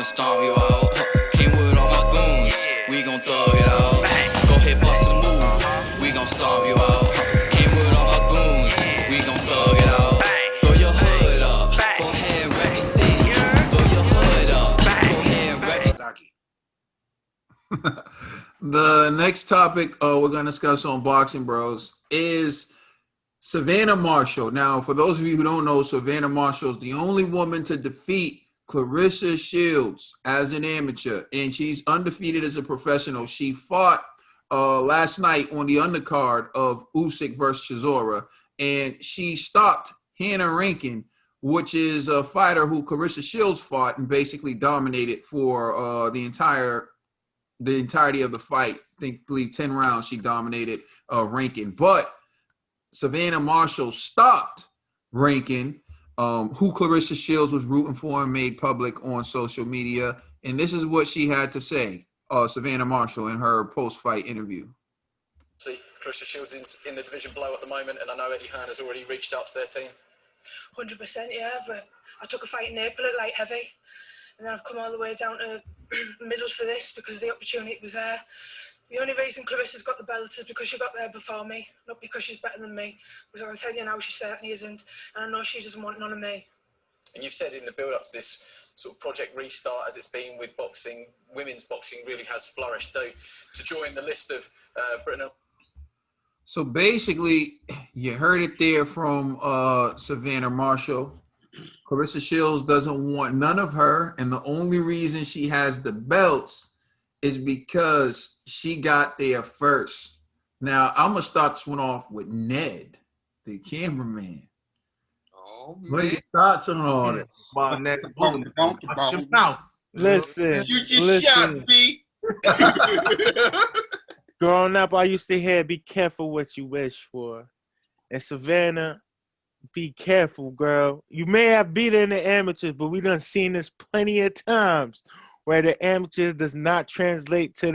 stomp you out. Came with all my goons, we gon' thug it out. Go ahead, bust a move, we gon' stomp you out. Came with all my goons, we gon' thug it out. Throw your hood up, go ahead and rep your city. Throw your hood up, go ahead and rep your The next topic we're going to discuss on Boxing Bros is Savannah Marshall. Now, for those of you who don't know, Savannah Marshall is the only woman to defeat Claressa Shields as an amateur, and she's undefeated as a professional. She fought last night on the undercard of Usyk versus Chisora, and she stopped Hannah Rankin, which is a fighter who Claressa Shields fought and basically dominated for the entirety of the fight. I believe 10 rounds she dominated Rankin. But Savannah Marshall stopped Rankin, who Claressa Shields was rooting for and made public on social media. And this is what she had to say, Savannah Marshall, in her post-fight interview. See, Claressa Shields is in the division below at the moment, and I know Eddie Hearn has already reached out to their team. 100%, yeah. I took a fight in April at light heavy, and then I've come all the way down to middles for this because the opportunity was there. The only reason Claressa's got the belt is because she got there before me, not because she's better than me. Because I can tell you now, she certainly isn't, and I know she doesn't want none of me. And you've said in the build-up to this sort of Project Restart, as it's been with boxing, women's boxing really has flourished. So to join the list of Britain. So basically, you heard it there from Savannah Marshall. Claressa Shields doesn't want none of her, and the only reason she has the belts is because she got there first. Now, I'm going to start this one off with Ned, the cameraman. Oh, man. What are your thoughts on all this? Well, Ned, watch your mouth. Listen. You just shot me. Growing up, I used to hear, be careful what you wish for. And Savannah, be careful, girl. You may have beat her in the amateurs, but we done seen this plenty of times where the amateurs does not translate to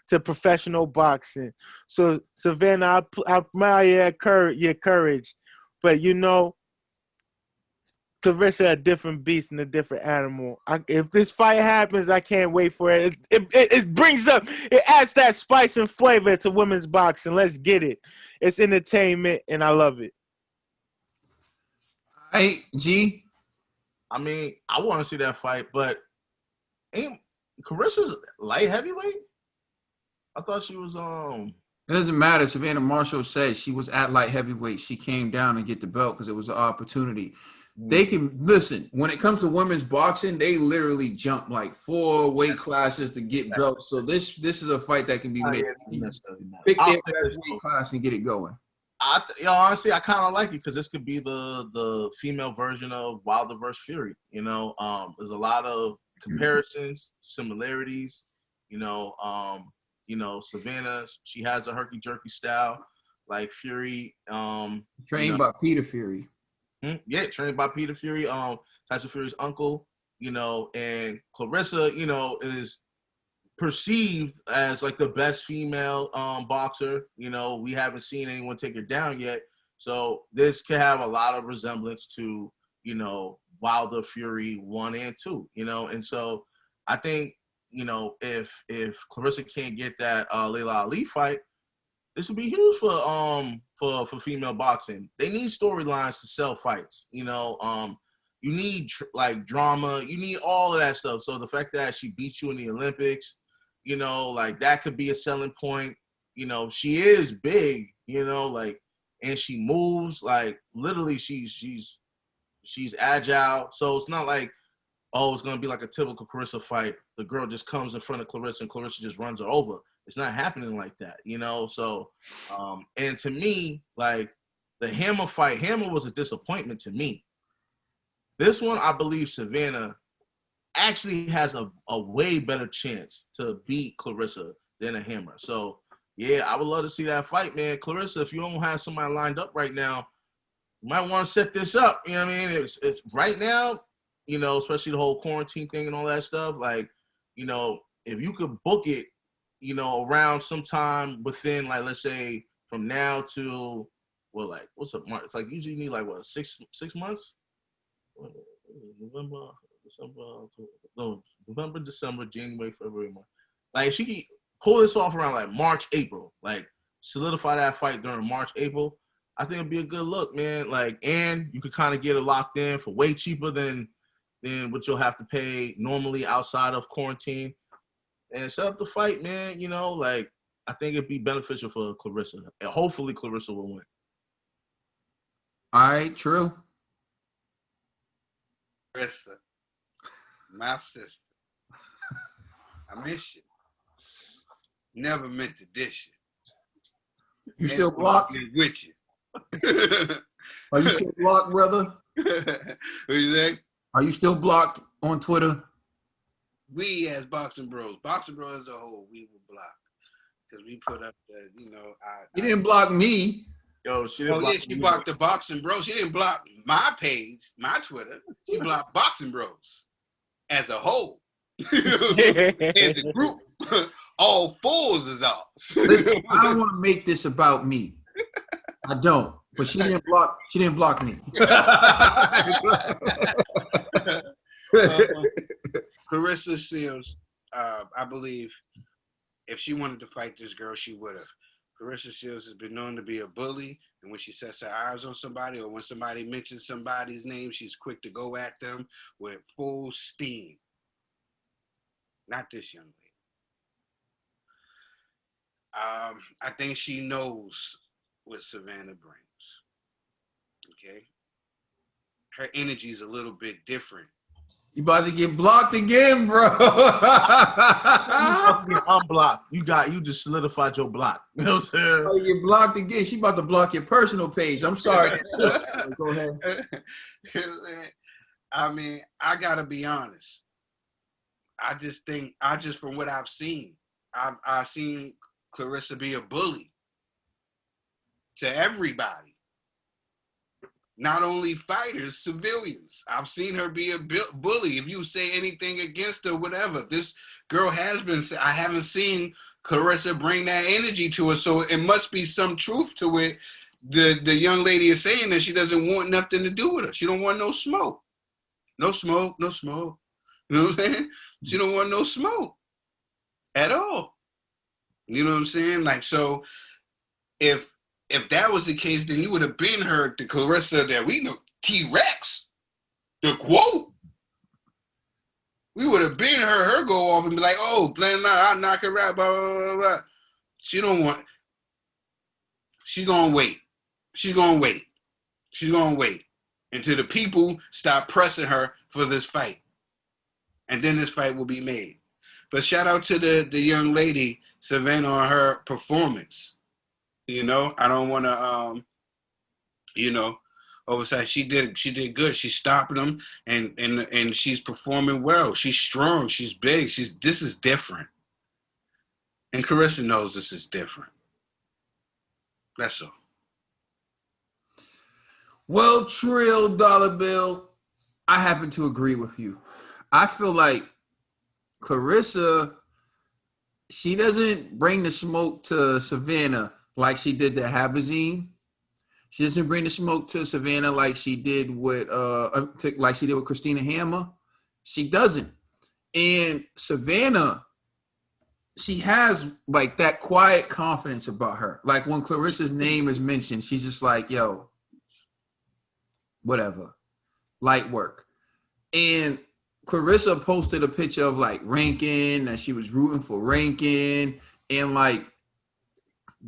to professional boxing. So, Savannah, I admire your courage. But, you know, Claressa a different beast and a different animal. If this fight happens, I can't wait for it. It brings up, it adds that spice and flavor to women's boxing. Let's get it. It's entertainment, and I love it. Hey, G. I mean, I want to see that fight, but ain't Claressa's light heavyweight? I thought she was It doesn't matter. Savannah Marshall said she was at light heavyweight. She came down and get the belt because it was an opportunity. They can listen when it comes to women's boxing. They literally jump like 4 weight classes to get belts. So this is a fight that can be made. Pick their best weight class and get it going. Honestly, I kind of like it because this could be the female version of Wilder versus Fury. You know, there's a lot of comparisons, similarities. Savannah, she has a herky jerky style like Fury. Trained by Peter Fury. Yeah, trained by Peter Fury, Tyson Fury's uncle, and Claressa, is perceived as like the best female boxer. We haven't seen anyone take her down yet. So this could have a lot of resemblance to, Wilder Fury 1 and 2, and so I think, if Claressa can't get that Layla Ali fight, this would be huge for female boxing. They need storylines to sell fights. You need like drama. You need all of that stuff. So the fact that she beat you in the Olympics, like that could be a selling point. She is big. And she moves like literally. She's agile. So it's not like, oh, it's gonna be like a typical Claressa fight. The girl just comes in front of Claressa and Claressa just runs her over. It's not happening like that, So, and to me, like the Hammer fight, Hammer was a disappointment to me. This one, I believe Savannah actually has a way better chance to beat Claressa than a Hammer. So, yeah, I would love to see that fight, man. Claressa, if you don't have somebody lined up right now, you might want to set this up. You know what I mean? It's right now, especially the whole quarantine thing and all that stuff. Like, if you could book it, around sometime within, like, let's say from now to, what's up, March? It's like usually you need like, 6 months? November, December, January, February, March. Like she could pull this off around like March, April. Like solidify that fight during March, April. I think it'd be a good look, man. Like, and you could kind of get it locked in for way cheaper than what you'll have to pay normally outside of quarantine. And set up the fight, man. You know, like I think it'd be beneficial for Claressa. And hopefully Claressa will win. All right, true. Claressa, my sister. I miss you. Never meant to dish you. You still blocked? With you. Are you still blocked, brother? What you think? Are you still blocked on Twitter? We as Boxing Bros as a whole, we were blocked because we put up the, you know, You didn't block me. Yo, she didn't block she blocked the Boxing Bros. She didn't block my page, my Twitter. She blocked Boxing Bros as a whole. As a group, all fours is ours. Listen, I don't want to make this about me. I don't. But she didn't block me. Claressa Shields, I believe if she wanted to fight this girl, she would have. Claressa Shields has been known to be a bully, and when she sets her eyes on somebody or when somebody mentions somebody's name, she's quick to go at them with full steam. Not this young lady. I think she knows what Savannah brings. Okay? Her energy is a little bit different. You about to get blocked again, bro. Unblocked. You just solidified your block. You know what I'm saying? Oh, you get blocked again. She about to block your personal page. I'm sorry. Go ahead. I mean, I gotta be honest. I just from what I've seen, I've seen Claressa be a bully to everybody. Not only fighters, civilians. I've seen her be a bully. If you say anything against her, whatever. This girl has been, I haven't seen Claressa bring that energy to her, so it must be some truth to it. The young lady is saying that she doesn't want nothing to do with her. She don't want no smoke. No smoke, no smoke. You know what I'm saying? She don't want no smoke at all. You know what I'm saying? Like, so if that was the case, then you would have been heard the Claressa that we know, T-Rex, the quote. We would have been heard her go off and be like, oh, plan I'll knock her out, blah, blah, blah, blah. She don't want, she's going to wait. She's going to wait. She's going to wait until the people stop pressing her for this fight. And then this fight will be made. But shout out to the young lady, Savannah, on her performance. You know, I don't want to, oversight. She did good. She's stopping them, and she's performing well. She's strong. She's big. This is different. And Claressa knows this is different. That's all. Well, Trill Dollar Bill, I happen to agree with you. I feel like Claressa, she doesn't bring the smoke to Savannah like she did to Habazine. She doesn't bring the smoke to Savannah like she did with Christina Hammer. She doesn't. And Savannah, she has like that quiet confidence about her. Like when Claressa's name is mentioned, she's just like, yo, whatever, light work. And Claressa posted a picture of like Rankin, that she was rooting for Rankin, and like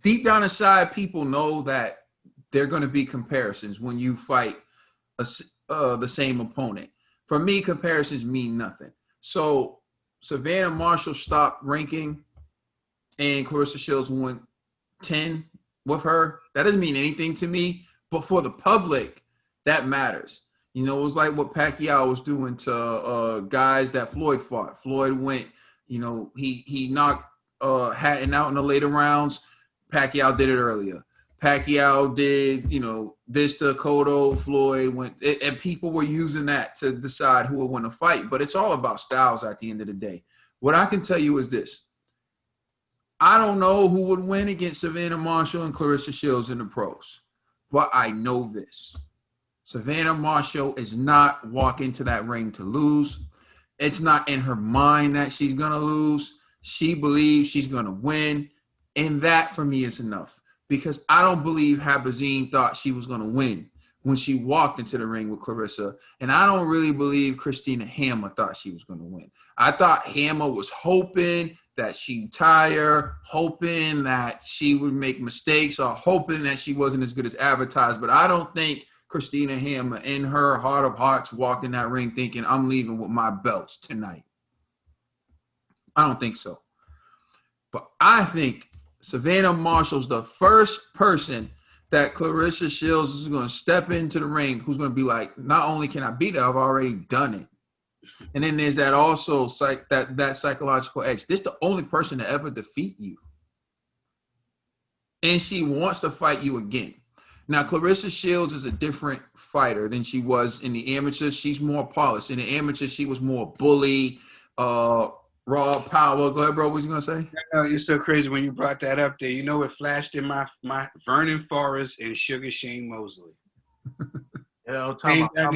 deep down inside, people know that there are going to be comparisons when you fight the same opponent. For me, comparisons mean nothing. So Savannah Marshall stopped ranking, and Claressa Shields went 10 with her. That doesn't mean anything to me, but for the public, that matters. You know, it was like what Pacquiao was doing to guys that Floyd fought. Floyd went, you know, he knocked Hatton out in the later rounds. Pacquiao did it earlier. Pacquiao did, you know, this to Cotto. Floyd went, and people were using that to decide who would win a fight. But it's all about styles at the end of the day. What I can tell you is this. I don't know who would win against Savannah Marshall and Claressa Shields in the pros, but I know this. Savannah Marshall is not walking to that ring to lose. It's not in her mind that she's going to lose. She believes she's going to win. And that for me is enough, because I don't believe Habazine thought she was going to win when she walked into the ring with Claressa. And I don't really believe Christina Hammer thought she was going to win. I thought Hammer was hoping that she'd tire, hoping that she would make mistakes, or hoping that she wasn't as good as advertised. But I don't think Christina Hammer, in her heart of hearts, walked in that ring thinking, I'm leaving with my belts tonight. I don't think so. But I think Savannah Marshall's the first person that Claressa Shields is going to step into the ring, who's going to be like, not only can I beat her, I've already done it. And then there's that also that psychological edge. This is the only person to ever defeat you. And she wants to fight you again. Now, Claressa Shields is a different fighter than she was in the amateurs. She's more polished. In the amateurs, she was more bully, raw power. Go ahead, bro. What you going to say? You're so crazy when you brought that up there. You know what flashed in my Vernon Forrest and Sugar Shane Mosley. Time out.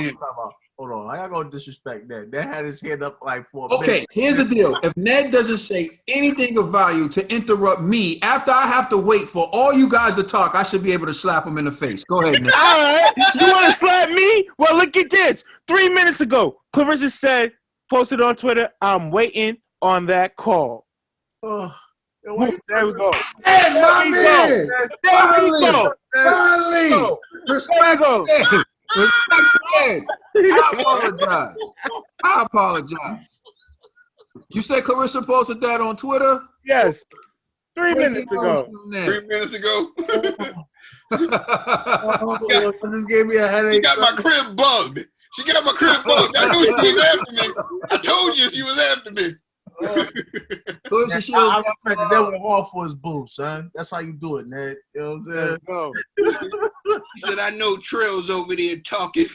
Hold on. I gotta go disrespect that. That had his hand up like for a Okay, minute. here's the deal. If Ned doesn't say anything of value to interrupt me after I have to wait for all you guys to talk, I should be able to slap him in the face. Go ahead, Ned. All right. You want to slap me? Well, look at this. 3 minutes ago, Claressa said, posted on Twitter, I'm waiting on that call. Oh, There we go. Ned, my man. Finally. Respect Ned. Respect Ned. I apologize. You said Claressa posted that on Twitter? Yes. 3 minutes ago. 3 minutes ago. This gave me a headache. She got my crib bugged. She got my crib bugged. I knew she was after me. I told you she was after me. Claressa Shields, I respect the devil hard for his boo, son. That's how you do it, Ned. You know what I'm saying? Go. He said, I know Trail's over there talking.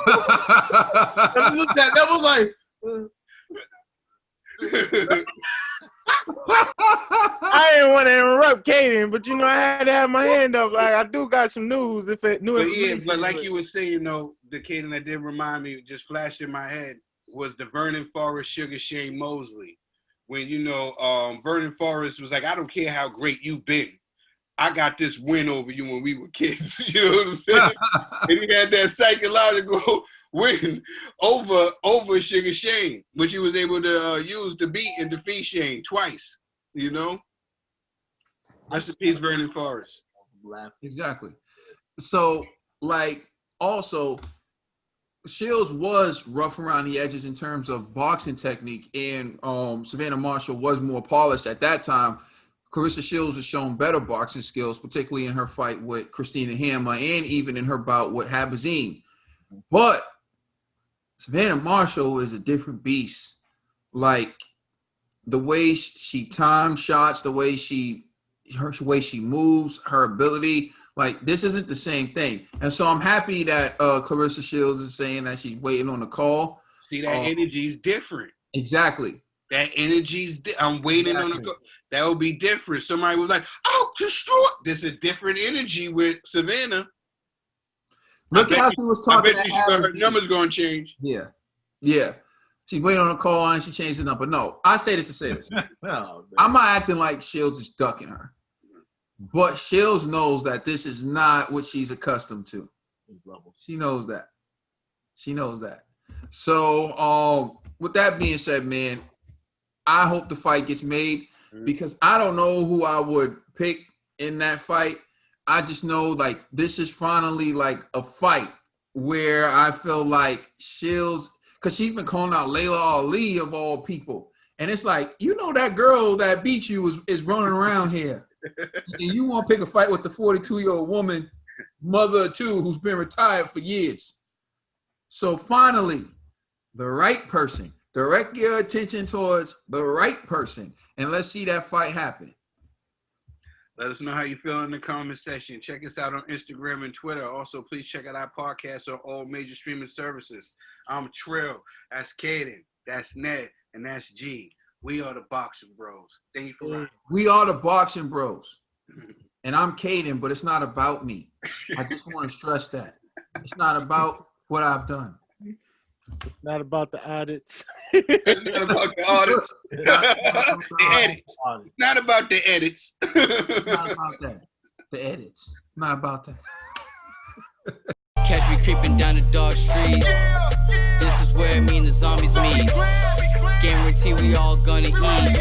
That was like, I didn't want to interrupt Kaden, but I had to have my hand up. Like, I do got some news. But like you were saying, though, the Kaden that did remind me, just flashed in my head, was the Vernon Forrest Sugar Shane Mosley. When, Vernon Forrest was like, I don't care how great you've been. I got this win over you when we were kids. You know what I'm saying? And he had that psychological win over Sugar Shane, which he was able to use to beat and defeat Shane twice. Rest in peace, Vernon Forrest. Exactly. So, also, Shields was rough around the edges in terms of boxing technique, and Savannah Marshall was more polished at that time. Claressa Shields has shown better boxing skills, particularly in her fight with Christina Hammer and even in her bout with Habazine. But Savannah Marshall is a different beast. Like, the way she times shots, the way she moves, her ability, like, this isn't the same thing. And so I'm happy that Claressa Shields is saying that she's waiting on the call. See, that energy's different. Exactly. That energy's I'm waiting on the call. That would be different. Somebody was like, oh, destroy. There's a different energy with Savannah. Look how she was talking. I bet her number's going to change. Yeah. She's waiting on a call and she changed the number. No, I say this to say this. no, I'm not acting like Shields is ducking her. But Shields knows that this is not what she's accustomed to. She knows that. So, with that being said, man, I hope the fight gets made because I don't know who I would pick in that fight. I just know, like, this is finally, like, a fight where I feel like Shields, because she's been calling out Layla Ali of all people. And it's like, that girl that beat you is running around here. And you want to pick a fight with the 42-year-old woman, mother of two, who's been retired for years. So finally, the right person. Direct your attention towards the right person. And let's see that fight happen. Let us know how you feel in the comment section. Check us out on Instagram and Twitter. Also, please check out our podcast on all major streaming services. I'm Trill. That's Kaden. That's Ned. And that's G. We are the Boxing Bros. Thank you for watching. We are the Boxing Bros. And I'm Kaden, but it's not about me. I just want to stress that. It's not about what I've done. It's not about the audits. It's not about the audits. The edits. Not about the edits. It's not about that. The edits. Not about that. Catch me creeping down the dark street. This is where me and the zombies meet. Guarantee we all gonna eat.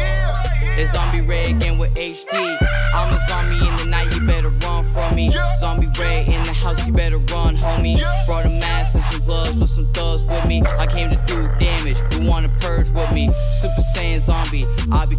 It's Zombie Ray again with HD. I'm a zombie in the night, you better run from me. Zombie Ray in the house, you better run, homie. Brought a mask and some gloves with some thugs with me. I came to do damage, who wanna purge with me? Super Saiyan zombie, I be